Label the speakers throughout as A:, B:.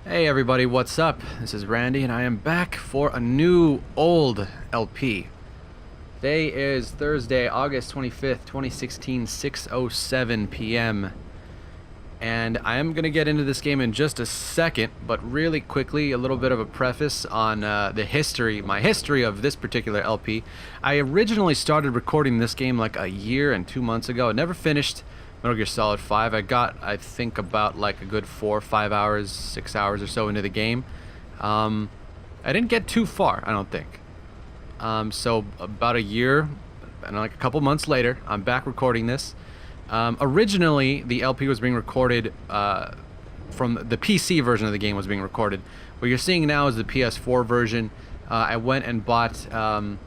A: Hey everybody, what's up? This is Randy and I am back for a new old LP. Today is Thursday, August 25th, 2016, 6:07 p.m. And I am going to get into this game in just a second, but really quickly, a little bit of a preface on my history of this particular LP. I originally started recording this game like a year and 2 months ago. I never finished Metal Gear Solid 5. I got, I think, about like a good 4 or 5 hours, 6 hours or so into the game. I didn't get too far, I don't think. So about a year and like a couple months later, I'm back recording this. Originally, the LP was being recorded from the PC version of the game was being recorded. What you're seeing now is the PS4 version. I went and bought Ground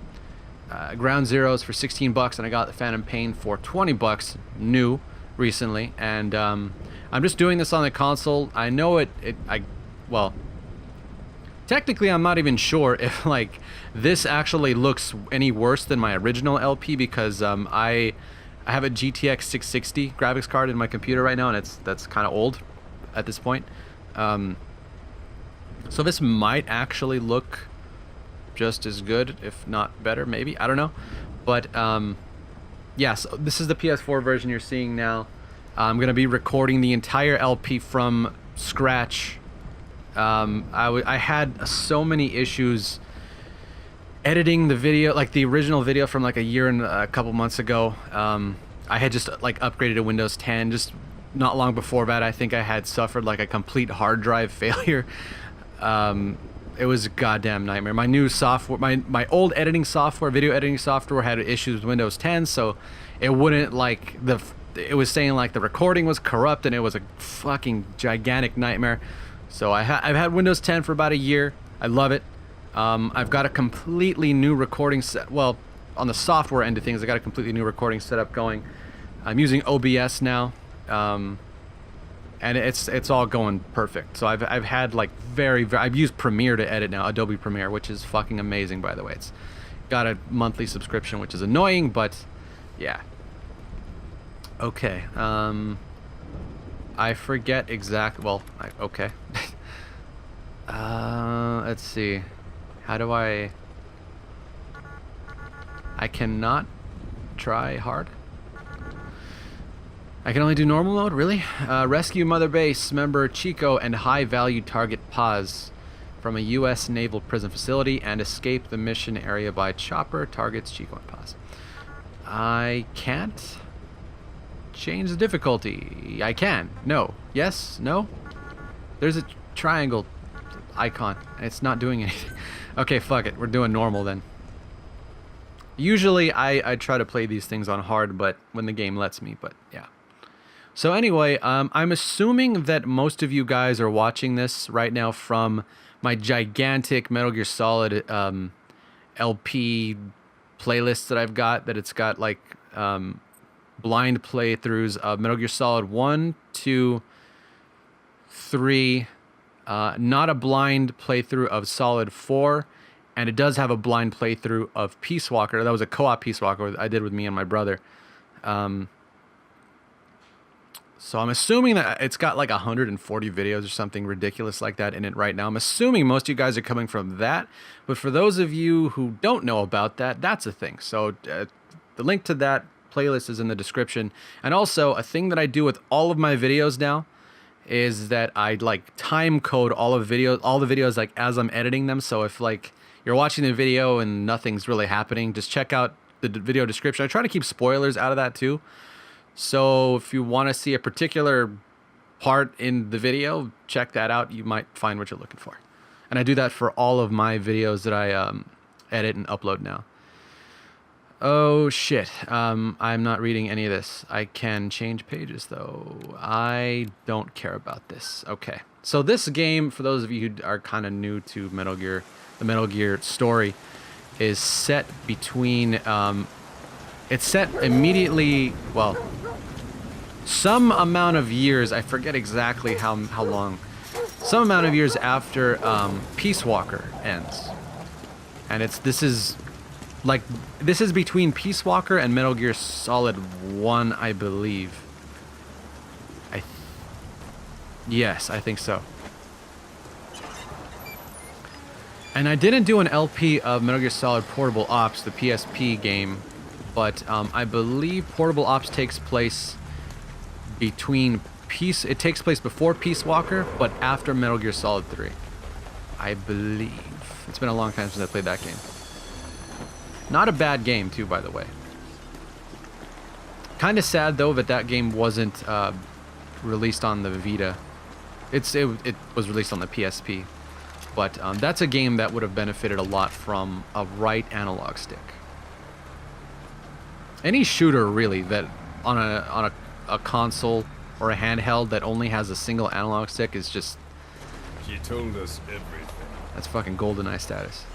A: Zeroes for 16 bucks, and I got the Phantom Pain for 20 bucks new recently. And I'm just doing this on the console. I know well, technically, I'm not even sure if like this actually looks any worse than my original LP because I have a GTX 660 graphics card in my computer right now, and that's kind of old at this point. So this might actually look just as good, if not better, maybe. I don't know. But yeah, so this is the PS4 version you're seeing now. I'm going to be recording the entire LP from scratch. I had so many issues editing the video, like the original video from like a year and a couple months ago. I had just like upgraded to Windows 10 just not long before that. I think I had suffered like a complete hard drive failure. It was a goddamn nightmare. My new software, my old editing software, video editing software, had issues with Windows 10, so it wouldn't like it was saying like the recording was corrupt, and it was a fucking gigantic nightmare. So I've had Windows 10 for about a year. I love it. I've got a completely new recording set. Well, on the software end of things, I got a completely new recording setup going. I'm using OBS now, and it's all going perfect. So I've had like I've used Premiere to edit now, Adobe Premiere, which is fucking amazing, by the way. It's got a monthly subscription, which is annoying, but yeah. Okay. I forget exactly. Well, okay. Let's see. How do I cannot try hard. I can only do normal mode, really? Rescue Mother Base member Chico and high-value target Paz from a U.S. naval prison facility and escape the mission area by chopper targets Chico and Paz. I can't change the difficulty. I can. No. Yes? No? There's a triangle icon. It's not doing anything. Okay, fuck it. We're doing normal then. Usually I try to play these things on hard, but when the game lets me, but yeah. So anyway, I'm assuming that most of you guys are watching this right now from my gigantic Metal Gear Solid LP playlist that I've got, that it's got like blind playthroughs of Metal Gear Solid 1, 2, 3, not a blind playthrough of Solid 4, and it does have a blind playthrough of Peace Walker. That was a co-op Peace Walker I did with me and my brother. So I'm assuming that it's got like 140 videos or something ridiculous like that in it right now. I'm assuming most of you guys are coming from that. But for those of you who don't know about that, that's a thing. So the link to that playlist is in the description. And also, a thing that I do with all of my videos now is that I like time code all the videos like as I'm editing them. So if like you're watching the video and nothing's really happening, just check out the video description. I try to keep spoilers out of that too. So if you want to see a particular part in the video, check that out. You might find what you're looking for. And I do that for all of my videos that I edit and upload now. Oh shit, I'm not reading any of this. I can change pages though. I don't care about this. Okay. So this game, for those of you who are kind of new to Metal Gear, the Metal Gear story, is set between, it's set immediately, well, some amount of years, I forget exactly how long, some amount of years after Peace Walker ends. And this is between Peace Walker and Metal Gear Solid 1, I believe. Yes, I think so. And I didn't do an LP of Metal Gear Solid Portable Ops, the PSP game, but I believe Portable Ops takes place between it takes place before Peace Walker, but after Metal Gear Solid 3. I believe. It's been a long time since I played that game. Not a bad game, too, by the way. Kind of sad, though, that that game wasn't released on the Vita. It was released on the PSP. But that's a game that would have benefited a lot from a right analog stick. Any shooter, really, that on a console or a handheld that only has a single analog stick is just...
B: She told us everything.
A: That's fucking GoldenEye status.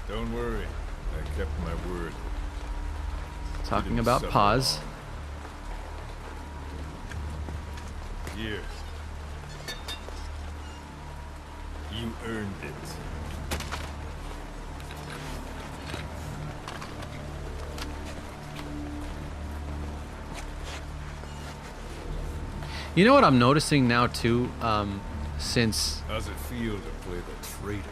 B: Don't worry, I kept my word.
A: Talking about pause.
B: Here. You earned it.
A: You know what I'm noticing now too, since...
B: How's it feel to play the traitor?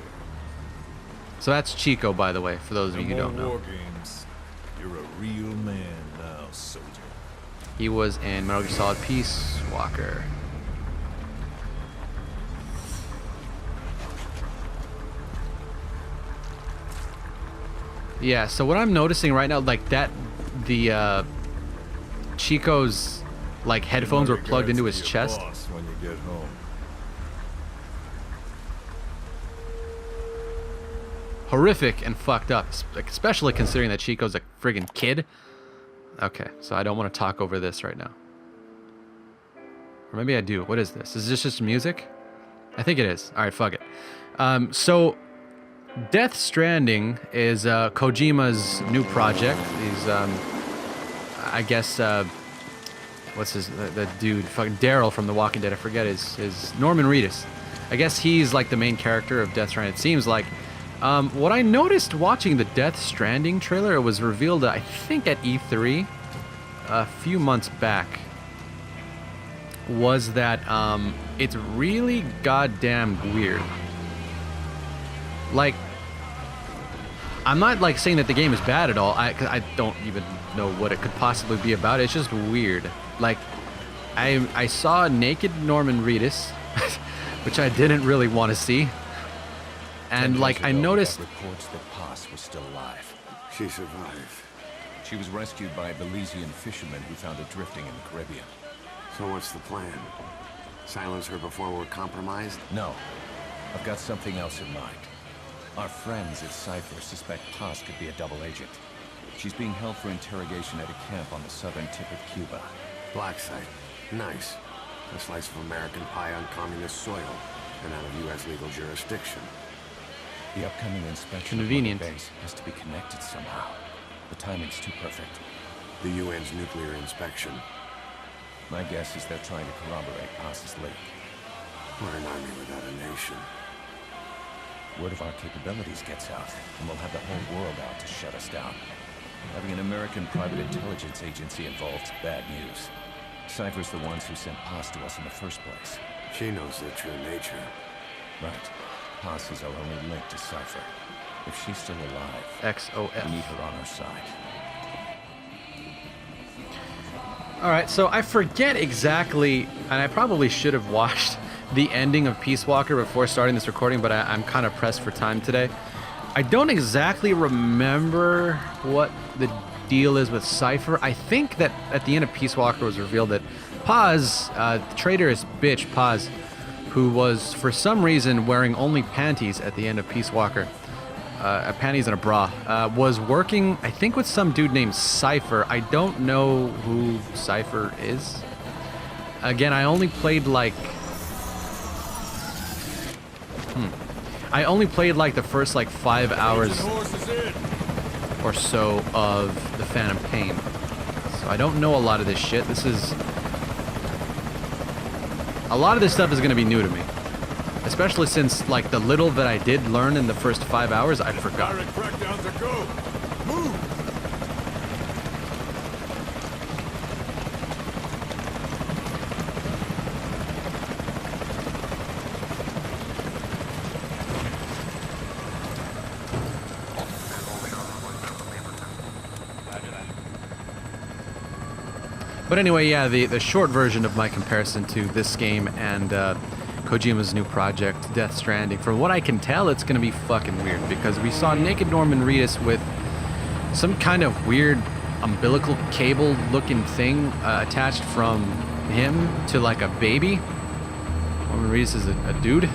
A: So that's Chico, by the way, for those of you who don't know.
B: War games. You're a real man now, soldier.
A: He was in Metal Gear Solid Peace Walker. Yeah, so what I'm noticing right now, like that, the Chico's like headphones were plugged into his chest.
B: When you get home.
A: Horrific and fucked up, especially considering that Chico's a friggin' kid. Okay, so I don't want to talk over this right now. Or maybe I do. What is this? Is this just music? I think it is. All right, fuck it. So Death Stranding is Kojima's new project. He's, I guess, what's the dude? Fucking Daryl from The Walking Dead. I forget his Norman Reedus. I guess he's like the main character of Death Stranding. It seems like. What I noticed watching the Death Stranding trailer, it was revealed, I think, at E3 a few months back, was that it's really goddamn weird. Like, I'm not like saying that the game is bad at all. I don't even know what it could possibly be about. It's just weird. Like, I saw a naked Norman Reedus, which I didn't really want to see. And like I noticed
C: reports that Paz was still alive.
D: She survived.
C: She was rescued by a Belizean fisherman who found her drifting in the Caribbean.
D: So what's the plan? Silence her before we're compromised?
C: No. I've got something else in mind. Our friends at Cypher suspect Paz could be a double agent. She's being held for interrogation at a camp on the southern tip of Cuba.
D: Black site. Nice. A slice of American pie on communist soil and out of U.S. legal jurisdiction.
C: The upcoming inspection
A: Convenient.
C: of the base has to be connected somehow. The timing's too perfect.
D: The UN's nuclear inspection.
C: My guess is they're trying to corroborate Paz's leak.
D: We're an army without a nation.
C: Word of our capabilities gets out, and we'll have the whole world out to shut us down. Having an American private intelligence agency involved, bad news. Cypher's the ones who sent Paz to us in the first place.
D: She knows their true nature.
C: Right. Paz is our only link to Cypher. If she's still alive,
A: XOF.
C: we need her on our side.
A: Alright, so I forget exactly, and I probably should have watched the ending of Peace Walker before starting this recording, but I'm kind of pressed for time today. I don't exactly remember what the deal is with Cypher. I think that at the end of Peace Walker was revealed that Paz, the traitorous bitch Paz, who was for some reason wearing only panties at the end of Peace Walker, panties and a bra, was working, I think, with some dude named Cypher. I don't know who Cypher is. Again, I only played like... I only played like the first like 5 hours or so of the Phantom Pain. So I don't know a lot of this shit. A lot of this stuff is going to be new to me. Especially since, like, the little that I did learn in the first 5 hours, I forgot. But anyway, yeah, the short version of my comparison to this game and Kojima's new project, Death Stranding. From what I can tell, it's going to be fucking weird because we saw naked Norman Reedus with some kind of weird umbilical cable looking thing attached from him to like a baby. Norman Reedus is a dude.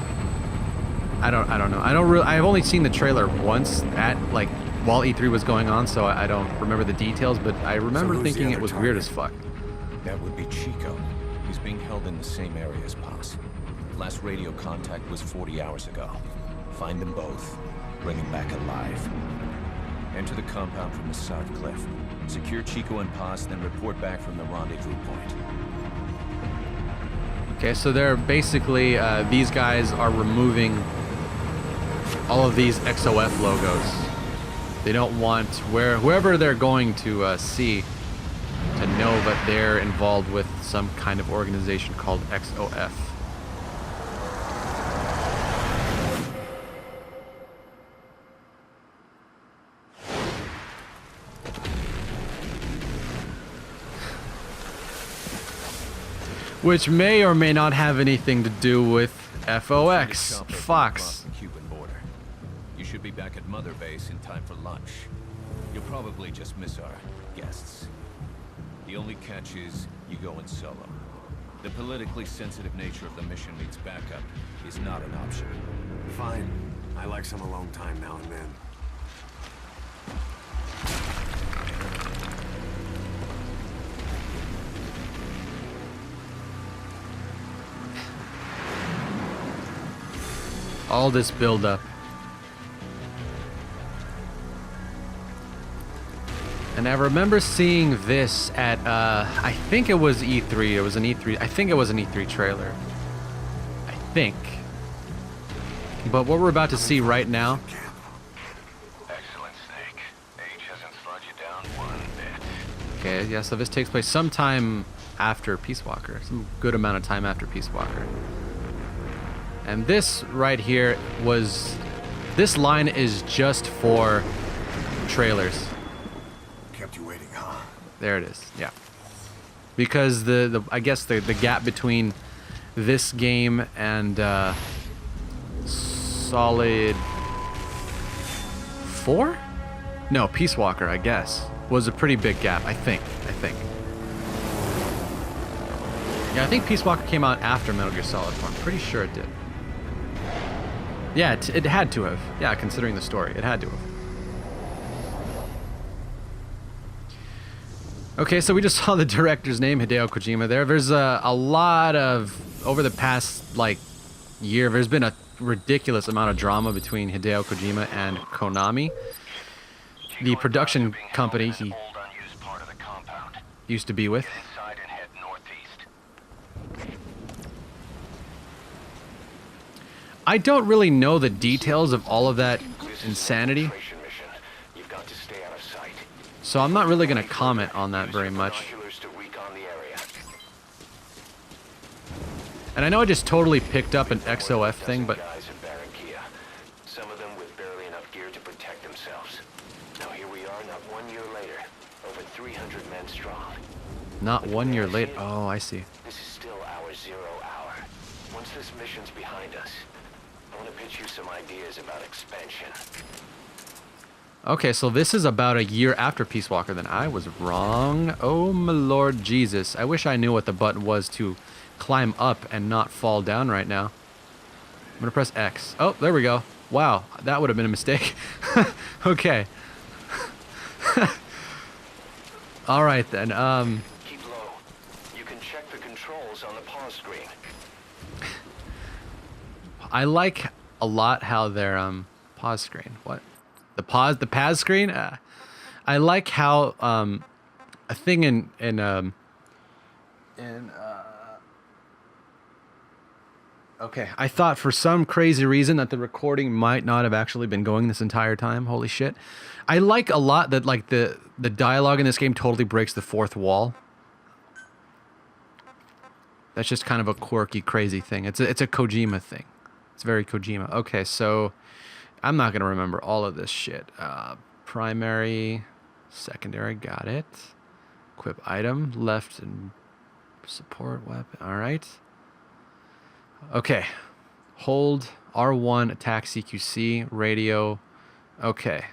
A: I don't know. I've only seen the trailer once at like while E3 was going on, so I don't remember the details, but I remember thinking it was weird as fuck.
C: That would be Chico. He's being held in the same area as Paz. Last radio contact was 40 hours ago. Find them both. Bring him back alive. Enter the compound from the south cliff. Secure Chico and Paz, then report back from the rendezvous point.
A: Okay, so they're basically, these guys are removing all of these XOF logos. They don't want whoever they're going to see to know that they're involved with some kind of organization called XOF. Which may or may not have anything to do with FOX, Fox.
C: You should be back at Mother Base in time for lunch. You'll probably just miss our guests. The only catch is you go in solo. The politically sensitive nature of the mission needs backup is not an option.
D: Fine. I like some alone time now and then.
A: All this build-up. And I remember seeing this at, I think it was E3. It was an E3. I think it was an E3 trailer. I think. But what we're about to see right now.
C: Excellent, Snake. Age hasn't slowed you down one bit.
A: Okay, yeah, so this takes place sometime after Peace Walker. Some good amount of time after Peace Walker. And this right here was... This line is just for trailers.
D: Kept you waiting, huh?
A: There it is, yeah. Because I guess the gap between this game and Solid 4? No, Peace Walker, I guess, was a pretty big gap, I think. Yeah, I think Peace Walker came out after Metal Gear Solid 4. I'm pretty sure it did. Yeah, it had to have. Yeah, considering the story, it had to have. Okay, so we just saw the director's name, Hideo Kojima, there. There's a lot of, over the past, like, year, there's been a ridiculous amount of drama between Hideo Kojima and Konami. The production company he used to be with. I don't really know the details of all of that insanity, so I'm not really going to comment on that very much. And I know I just totally picked up an XOF thing, but...
E: Some of them with barely enough gear to protect themselves. Now here we are, not 1 year later, over 300 men strong.
A: Not 1 year late. Oh, I see.
E: This is still our 0 hour. Once this mission's behind us, I want to pitch you some ideas about expansion.
A: Okay, so this is about a year after Peace Walker, then I was wrong. Oh my Lord Jesus. I wish I knew what the button was to climb up and not fall down right now. I'm gonna press X. Oh, there we go. Wow, that would have been a mistake. Okay. Alright then,
E: Keep low. You can check the controls on the pause screen.
A: I like a lot how their pause screen. What? The pause screen? I like how a thing in okay, I thought for some crazy reason that the recording might not have actually been going this entire time. Holy shit. I like a lot that like the dialogue in this game totally breaks the fourth wall. That's just kind of a quirky, crazy thing. It's a Kojima thing. It's very Kojima. Okay, so I'm not going to remember all of this shit. Primary, secondary, got it. Equip item, left and support weapon. All right. Okay. Hold R1, attack CQC, radio. Okay.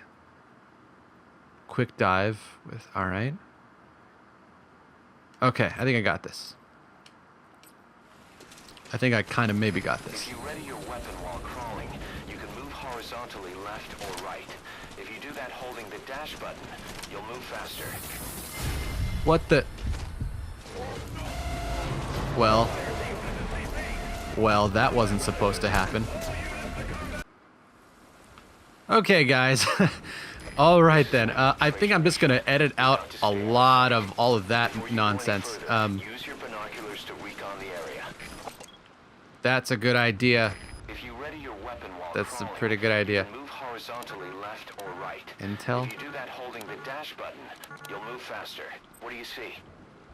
A: Quick dive with, all right. Okay, I think I got this. I think I kind of maybe got this.
E: If you ready your weapon while crawling, you can move horizontally left or right. If you do that holding the dash button, you'll move faster.
A: What the? Well, that wasn't supposed to happen. Okay, guys. All right, then. I think I'm just going to edit out a lot of all of that nonsense.
E: Use your binoculars to recon the area.
A: That's a good idea.
E: If you ready your weapon while
A: That's a
E: crawling,
A: pretty good idea.
E: you can move horizontally left or right.
A: Intel?
E: If you do that holding the dash button, you'll move faster. What do you see?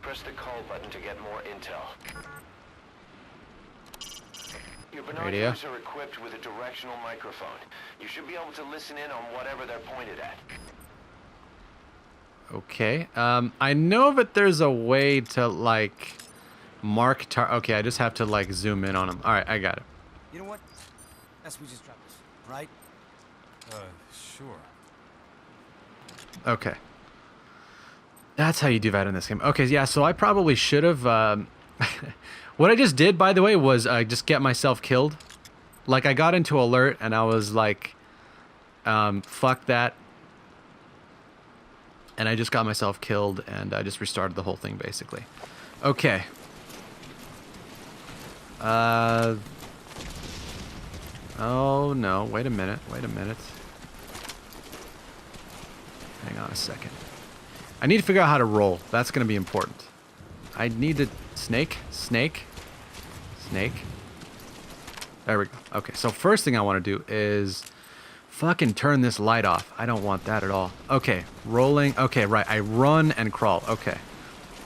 E: Press the call button to get more intel. Your
A: Radio.
E: binoculars are equipped with a directional microphone. You should be able to listen in on whatever they're pointed at.
A: Okay. I know that there's a way to, like, mark okay, I just have to, like, zoom in on them. All right, I got it.
F: You know what? That's we just dropped this, right?
B: Sure.
A: Okay. That's how you do that in this game. Okay, yeah, so I probably should have... what I just did, by the way, was just get myself killed. Like, I got into alert, and I was like, fuck that. And I just got myself killed, and I just restarted the whole thing, basically. Okay. Oh, no. Wait a minute. Wait a minute. Hang on a second. I need to figure out how to roll. That's going to be important. I need to... Snake? Snake? Snake? There we go. Okay, so first thing I want to do is fucking turn this light off. I don't want that at all. Okay, rolling. Okay, right. I run and crawl. Okay.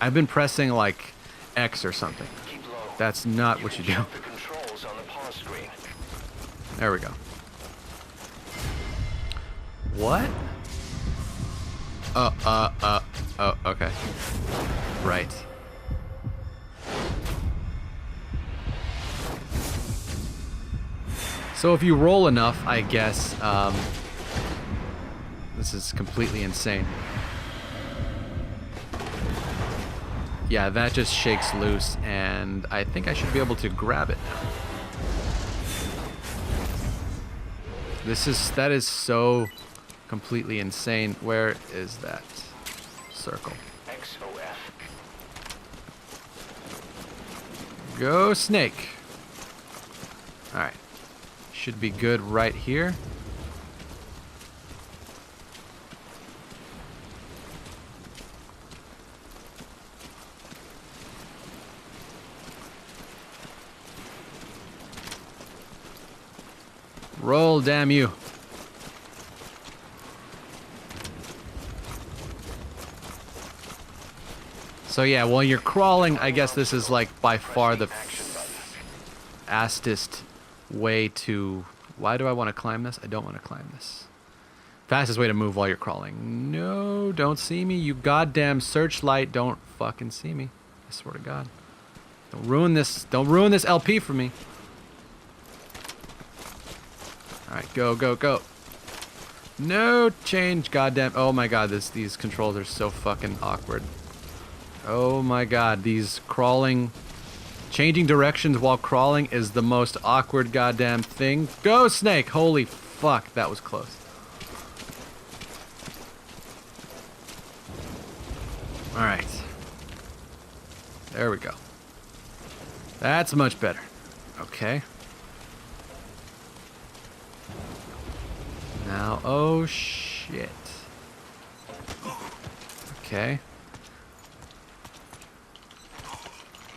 A: I've been pressing, like, X or something.
E: Keep low.
A: That's not what you do.
E: check the controls on the pause screen.
A: There we go. What? Oh, okay. Right. So if you roll enough, I guess, this is completely insane. Yeah, that just shakes loose, and I think I should be able to grab it now. That is so completely insane. Where is that circle?
E: XOF.
A: Go snake. All right. Should be good right here. Roll, damn you. So yeah, while you're crawling, I guess this is like by far the fastest way to... Why do I want to climb this? I don't want to climb this. Fastest way to move while you're crawling. No, don't see me, you goddamn searchlight. Don't fucking see me. I swear to God. Don't ruin this. Don't ruin this LP for me. Alright, go, go, go. No change, goddamn. Oh my God, these controls are so fucking awkward. Oh my God, these crawling... Changing directions while crawling is the most awkward goddamn thing. Go, snake! Holy fuck, that was close. Alright. There we go. That's much better. Okay. Now, oh shit. Okay.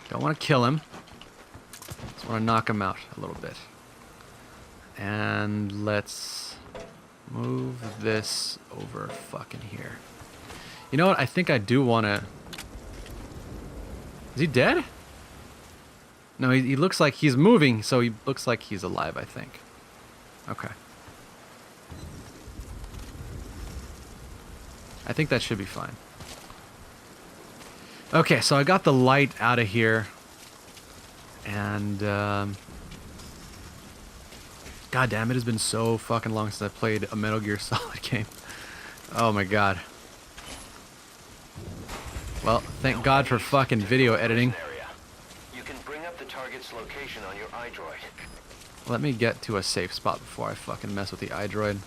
A: Don't want to kill him. Just want to knock him out a little bit. And let's move this over fucking here. You know what? I think I do want to... Is he dead? No, he looks like he's moving, so he looks like he's alive, I think. Okay. I think that should be fine. Okay, so I got the light out of here. And, God damn, it has been so fucking long since I played a Metal Gear Solid game. Oh my god. Well, thank God for fucking video editing.
E: You can bring up the target's location on your iDroid.
A: Let me get to a safe spot before I fucking mess with the iDroid.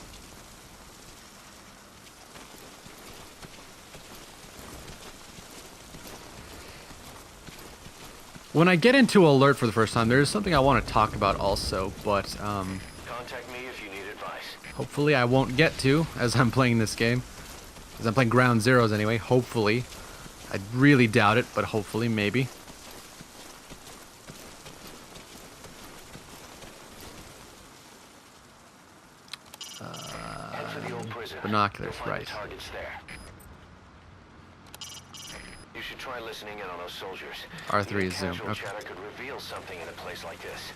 A: When I get into Alert for the first time, there's something I want to talk about also, but
E: Contact me if you need advice.
A: hopefully I won't get to as I'm playing this game. As I'm playing Ground Zeroes anyway, hopefully. I really doubt it, but hopefully, maybe.
E: Head for the old prison.
A: Binoculars,
E: You'll find
A: right.
E: the targets there. You should try listening in on those soldiers.
A: R3
E: Even
A: is zoom,
E: casual
A: okay.
E: chatter could reveal something in a place like this.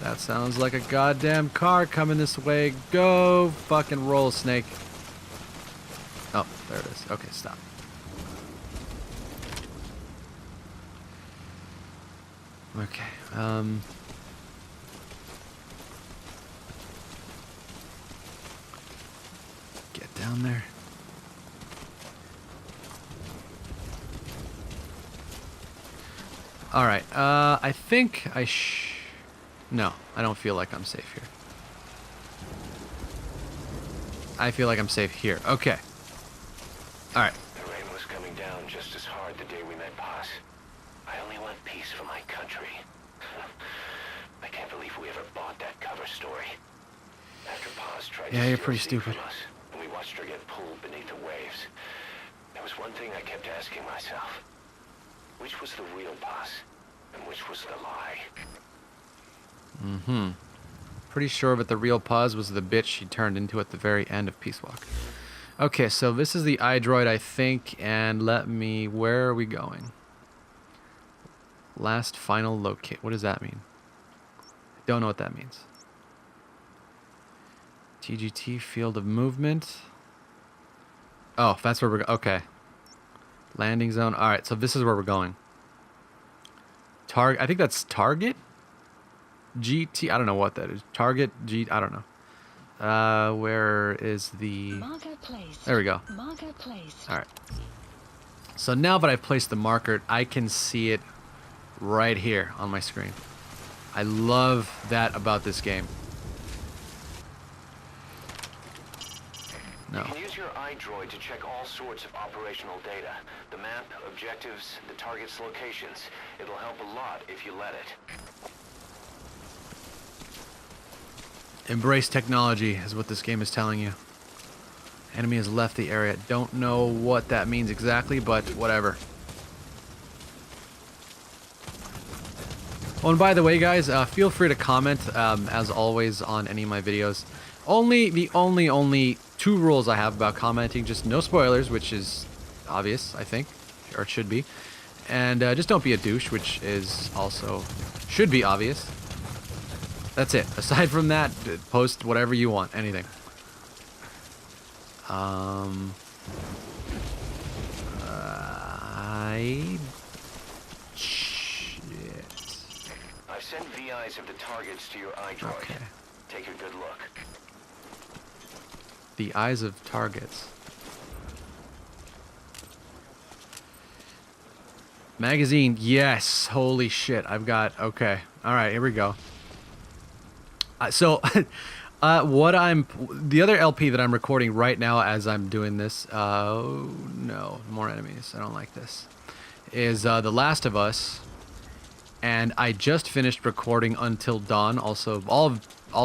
A: That sounds like a goddamn car coming this way. Go fucking roll, Snake. Oh, there it is. Okay, stop. Okay, get down there. Alright, I think I No, I don't feel like I'm safe here. I feel like I'm safe here. Okay. Alright.
E: The rain was coming down just as hard the day we met Paz. I only want peace for my country. I can't believe we ever bought that cover story. After Paz tried
A: Yeah,
E: to
A: you're
E: steal
A: pretty
E: Steve
A: stupid.
E: from us, and we watched her get pulled beneath the waves. There was one thing I kept asking myself. Which was the real Paz, and which was the lie?
A: Mm-hmm. Pretty sure, but the real Paz was the bitch she turned into at the very end of Peace Walk. Okay, so this is the iDroid, I think, and let me... Where are we going? Last final locate. What does that mean? I don't know what that means. TGT, field of movement. Oh, that's where we're... Okay. Landing zone. Alright, so this is where we're going. I think that's target? GT, I don't know what that is. Target, G, I don't know. Where is the...
G: Marker placed.
A: There we go.
G: Marker placed.
A: Alright. So now that I've placed the marker, I can see it right here on my screen. I love that about this game. No.
E: You can use your iDroid to check all sorts of operational data. The map, objectives, the target's locations. It'll help a lot if you let it.
A: Embrace technology is what this game is telling you. Enemy has left the area. Don't know what that means exactly, but whatever. Oh, and by the way, guys, feel free to comment, as always, on any of my videos. The only two rules I have about commenting, just no spoilers, which is obvious, I think, or it should be. And just don't be a douche, which is also, should be obvious. That's it. Aside from that, post whatever you want, anything. Shit.
E: I've sent VIs of the targets to your iDroid.
A: Okay.
E: Take a good look.
A: The eyes of targets. Magazine, yes. Holy shit. I've got, okay. All right, here we go. The other LP that I'm recording right now as I'm doing this, oh no, more enemies, I don't like this, is The Last of Us, and I just finished recording Until Dawn, also all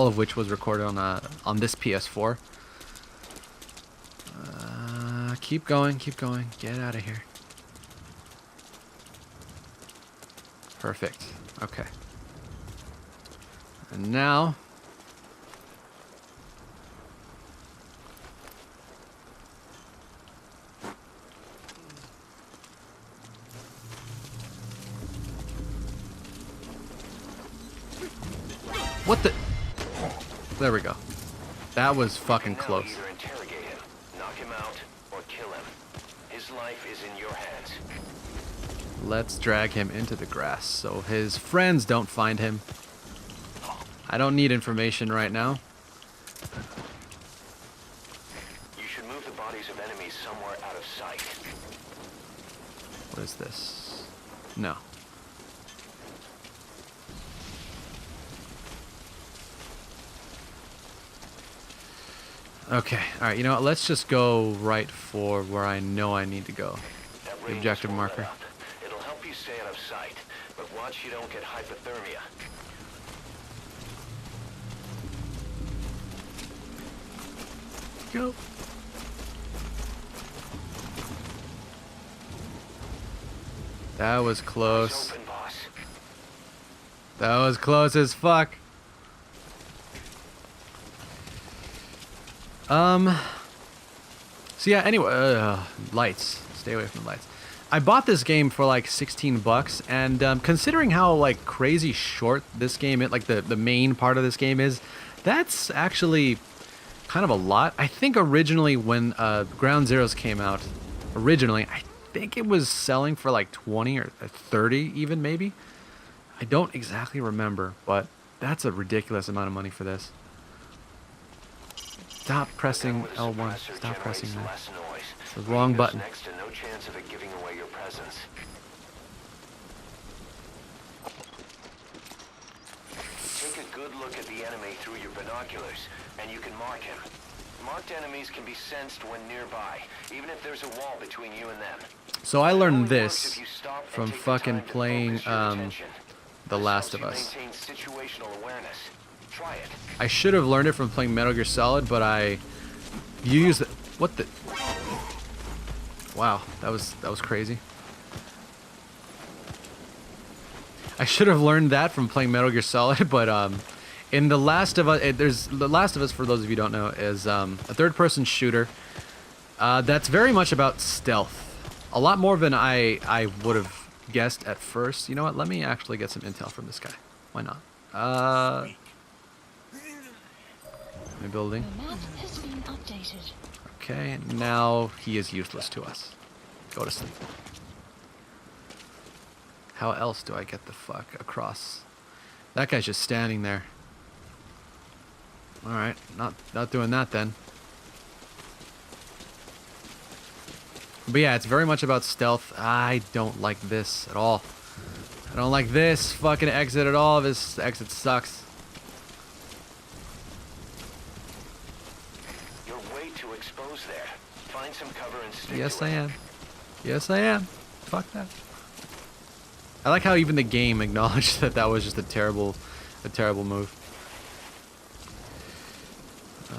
A: of which was recorded on this PS4. Keep going, get out of here. Perfect, okay. And now... What the... There we go. That was fucking close.
E: Either interrogate him, knock him out, or kill him. His life is in your hands.
A: Let's drag him into the grass so his friends don't find him. I don't need information right now.
E: You should move the bodies of enemies somewhere out of sight.
A: What is this? No. Okay, alright, you know what? Let's just go right for where I know I need to go.
E: That
A: The
E: radius
A: objective
E: won't
A: marker.
E: let up. It'll help you stay out of sight, but watch you don't get hypothermia.
A: Go. That was
E: Eyes
A: close.
E: open, boss.
A: That was close as fuck. So yeah, anyway, lights. Stay away from the lights. I bought this game for like 16 bucks, and considering how like crazy short this game is, like the main part of this game is, that's actually kind of a lot. I think originally when Ground Zeroes came out, I think it was selling for like 20 or 30 even maybe. I don't exactly remember, but that's a ridiculous amount of money for this. Stop pressing
E: With a
A: L1.
E: suppressor
A: Stop pressing
E: generates
A: that.
E: less noise.
A: It's the wrong
E: There's
A: button.
E: next to no chance of it giving away your presence. Take a good look at the enemy through your binoculars, and you can mark him. Marked enemies can be sensed when nearby, even if there's a wall between you and them.
A: So I
E: It
A: learned
E: only works
A: this
E: if you stop and
A: from
E: take the
A: fucking
E: time to
A: playing
E: focus your attention.
A: The
E: This
A: Last
E: helps
A: of
E: you
A: Us.
E: maintain situational awareness. Try it.
A: I should have learned it from playing Metal Gear Solid, but you use the what the wow, that was crazy. I should have learned that from playing Metal Gear Solid, but in The Last of Us, The Last of Us, for those of you who don't know, is a third-person shooter that's very much about stealth. A lot more than I would have guessed at first. You know what? Let me actually get some intel from this guy. Why not? My building.
G: The map has been updated.
A: Okay, now he is useless to us. Go to sleep. How else do I get the fuck across? That guy's just standing there. Alright, not doing that then. But yeah, it's very much about stealth. I don't like this at all. I don't like this fucking exit at all. This exit sucks.
E: You're way too exposed there. Find some cover and stick
A: Yes,
E: to
A: I
E: it.
A: am. Yes, I am. Fuck that. I like how even the game acknowledged that that was just a terrible move.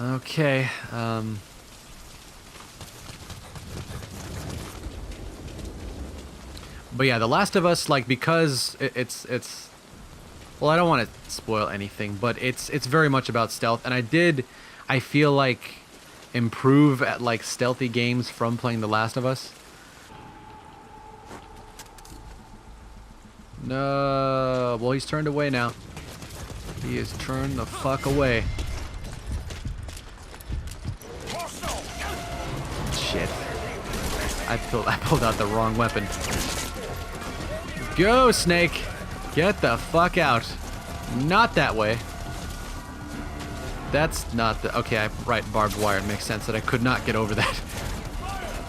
A: Okay. But yeah, The Last of Us, like, because it's well, I don't want to spoil anything, but it's very much about stealth, and I feel like improve at like stealthy games from playing The Last of Us. No, well, he's turned away now. He is turned the fuck away. Shit. I pulled out the wrong weapon. Go, Snake! Get the fuck out. Not that way. That's not the... Okay, right, barbed wire. It makes sense that I could not get over that.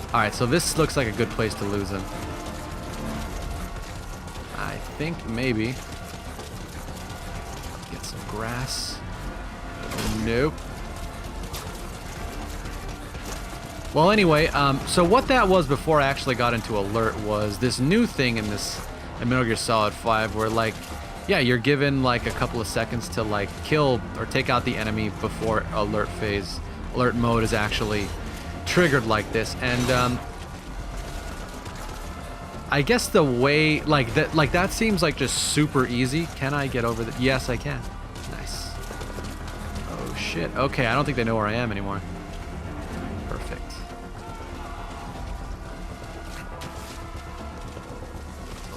A: Alright, so this looks like a good place to lose him. I think maybe... Get some grass. Nope. Well, anyway, so what that was before I actually got into Alert was this new thing in Metal Gear Solid 5 where, like, yeah, you're given like a couple of seconds to like kill or take out the enemy before alert mode is actually triggered like this. And I guess the way that seems like just super easy. Can I get over the... Yes, I can. Nice. Oh shit. Okay, I don't think they know where I am anymore. Perfect.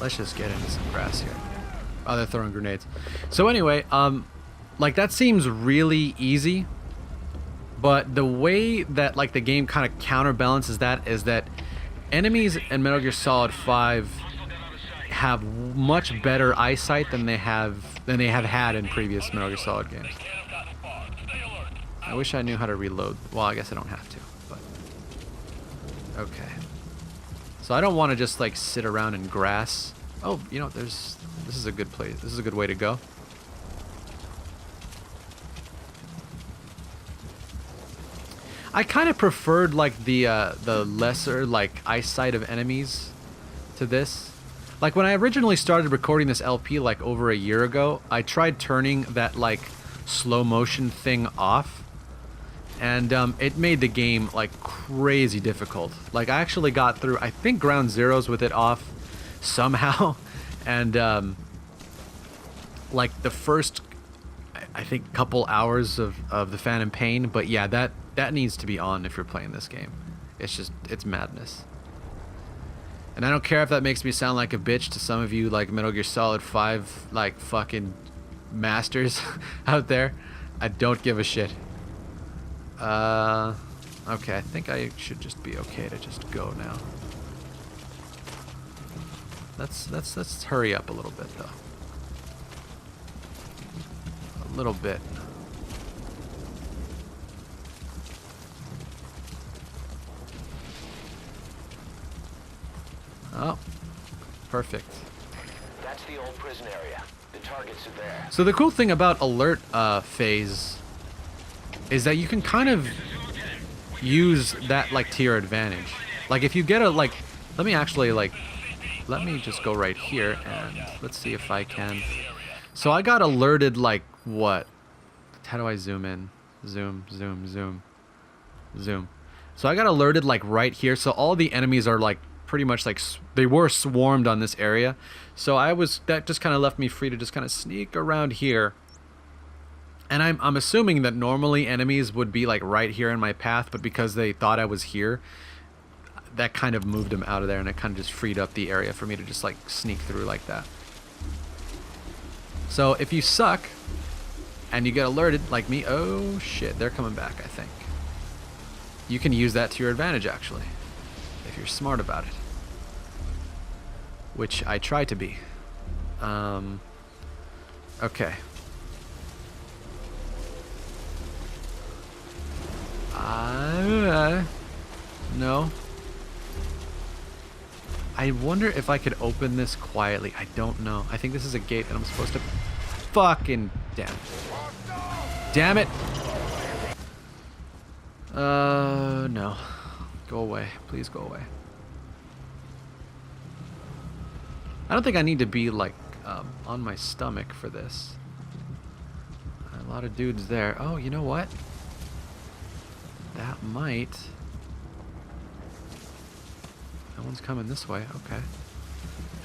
A: Let's just get into some grass here. Oh, they're throwing grenades. So anyway, like, that seems really easy, but the way that like the game kind of counterbalances that is that enemies in Metal Gear Solid 5 have much better eyesight than they have had in previous Metal Gear Solid games. I wish I knew how to reload. Well, I guess I don't have to, but okay. So I don't want to just like sit around in grass. Oh, you know, this is a good place. This is a good way to go. I kind of preferred like the lesser like eyesight of enemies to this. Like when I originally started recording this LP like over a year ago, I tried turning that like slow motion thing off, and it made the game like crazy difficult. Like I actually got through I think Ground Zeroes with it off somehow, and like the first I think couple hours of the Phantom Pain, but yeah, that needs to be on if you're playing this game. It's madness. And I don't care if that makes me sound like a bitch to some of you like Metal Gear Solid 5 like fucking masters out there. I don't give a shit. Okay, I think I should just be okay to just go now. Let's hurry up a little bit though. A little bit. Oh, perfect.
E: That's the old prison area. The targets are there.
A: So the cool thing about alert phase is that you can kind of use that like to your advantage. Like if you get a like, let me just go right here and let's see if I can. So I got alerted like what? How do I zoom in? Zoom, zoom, zoom, zoom. So I got alerted like right here. So all the enemies are like pretty much like they were swarmed on this area, so that just kind of left me free to just kind of sneak around here. And I'm assuming that normally enemies would be like right here in my path, but because they thought I was here, that kind of moved them out of there, and it kind of just freed up the area for me to just like sneak through like that. So if you suck and you get alerted like me, oh shit, they're coming back. I think you can use that to your advantage actually, if you're smart about it, which I try to be. Okay. No. I wonder if I could open this quietly. I don't know. I think this is a gate that I'm supposed to... Fucking damn. Damn it! No. Go away. Please go away. I don't think I need to be, like, on my stomach for this. A lot of dudes there. Oh, you know what? That might... No one's coming this way. Okay.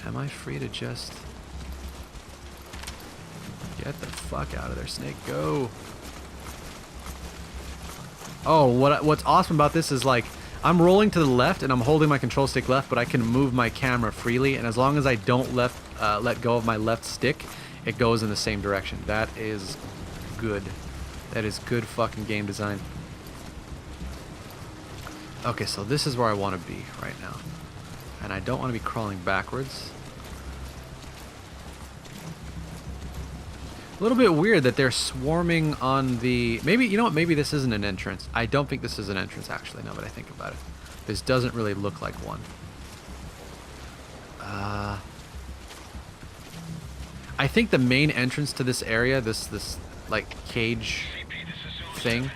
A: Am I free to just... Get the fuck out of there, Snake. Go! Oh, what's awesome about this is, like, I'm rolling to the left and I'm holding my control stick left, but I can move my camera freely, and as long as I don't let go of my left stick, it goes in the same direction. That is good. That is good fucking game design. Okay, so this is where I want to be right now. And I don't want to be crawling backwards. A little bit weird that they're swarming on the... Maybe, you know what, maybe this isn't an entrance. I don't think this is an entrance, actually, now that I think about it. This doesn't really look like one. I think the main entrance to this area, this like, cage thing,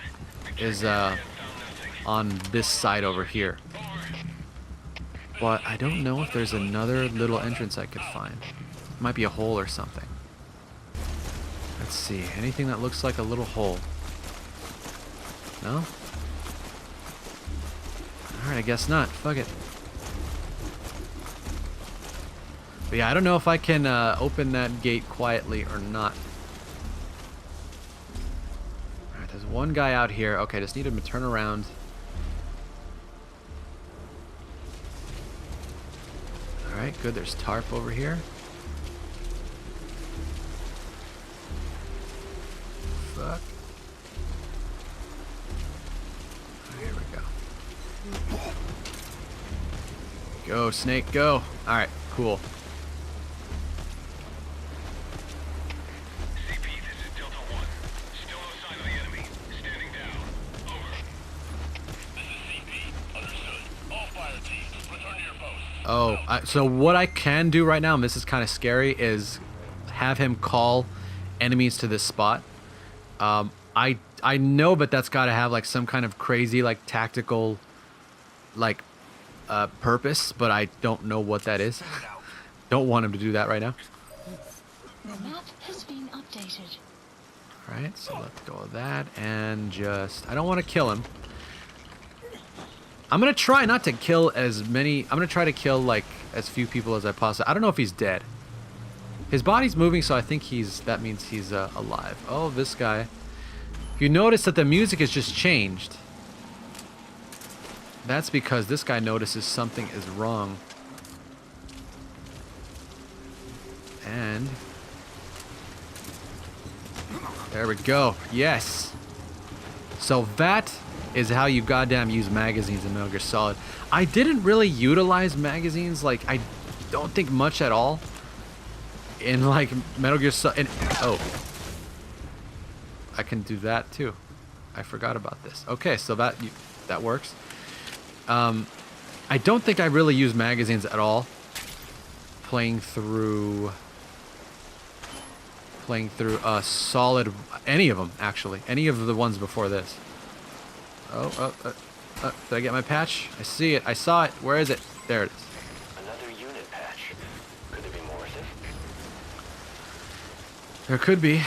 A: is on this side over here. But I don't know if there's another little entrance I could find. It might be a hole or something. Let's see. Anything that looks like a little hole? No? Alright, I guess not. Fuck it. But yeah, I don't know if I can open that gate quietly or not. Alright, there's one guy out here. Okay, just need him to turn around. Alright, good. There's tarp over here. Fuck. Here we go. Go, Snake, go. Alright, cool.
E: CP, this is Delta 1. Still no sign of the enemy. Standing down. Over. This is CP. Understood. All fire teams, return to your post.
A: Oh, so what I can do right now, and this is kind of scary, is have him call enemies to this spot. I know, but that's got to have like some kind of crazy like tactical like purpose, but I don't know what that is. Don't want him to do that right now.
G: The map has been updated.
A: All right, so let's go with that and just I don't want to kill him. I'm gonna try not to kill as many. I'm gonna try to kill like as few people as I possibly. I don't know if he's dead. His body's moving, so I think that means he's alive. Oh, this guy. You notice that the music has just changed. That's because this guy notices something is wrong. And there we go. Yes. So that is how you goddamn use magazines in Metal Gear Solid. I didn't really utilize magazines, like I don't think much at all in like Metal Gear Solid. Oh, I can do that too. I forgot about this. Okay, so that works. I don't think I really use magazines at all. Playing through Solid, any of them actually, any of the ones before this. Did I get my patch? I see it. I saw it. Where is it? There it is.
E: Another unit patch. Could there be more of it?
A: There could be.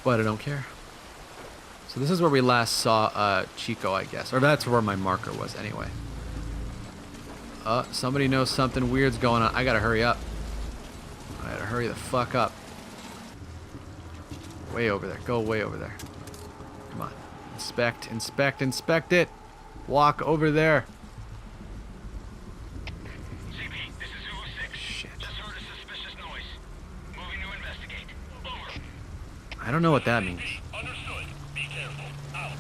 A: But I don't care. So this is where we last saw Chico, I guess. Or that's where my marker was anyway. Somebody knows something weird's going on. I gotta hurry up. I gotta hurry the fuck up. Way over there. Go way over there. Come on. Inspect, inspect, inspect it. Walk over there.
E: CP, this is Zulu 6.
A: Shit.
E: Just heard a suspicious noise. Moving to investigate. Over.
A: I don't know what that means.
E: Understood. Be careful. Out.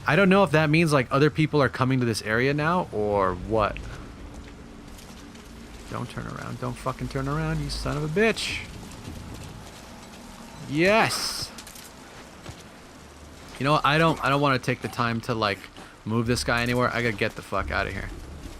A: I don't know if that means like other people are coming to this area now or what. Don't turn around. Don't fucking turn around, you son of a bitch. Yes. You know what? I don't want to take the time to like move this guy anywhere. I gotta get the fuck out of here.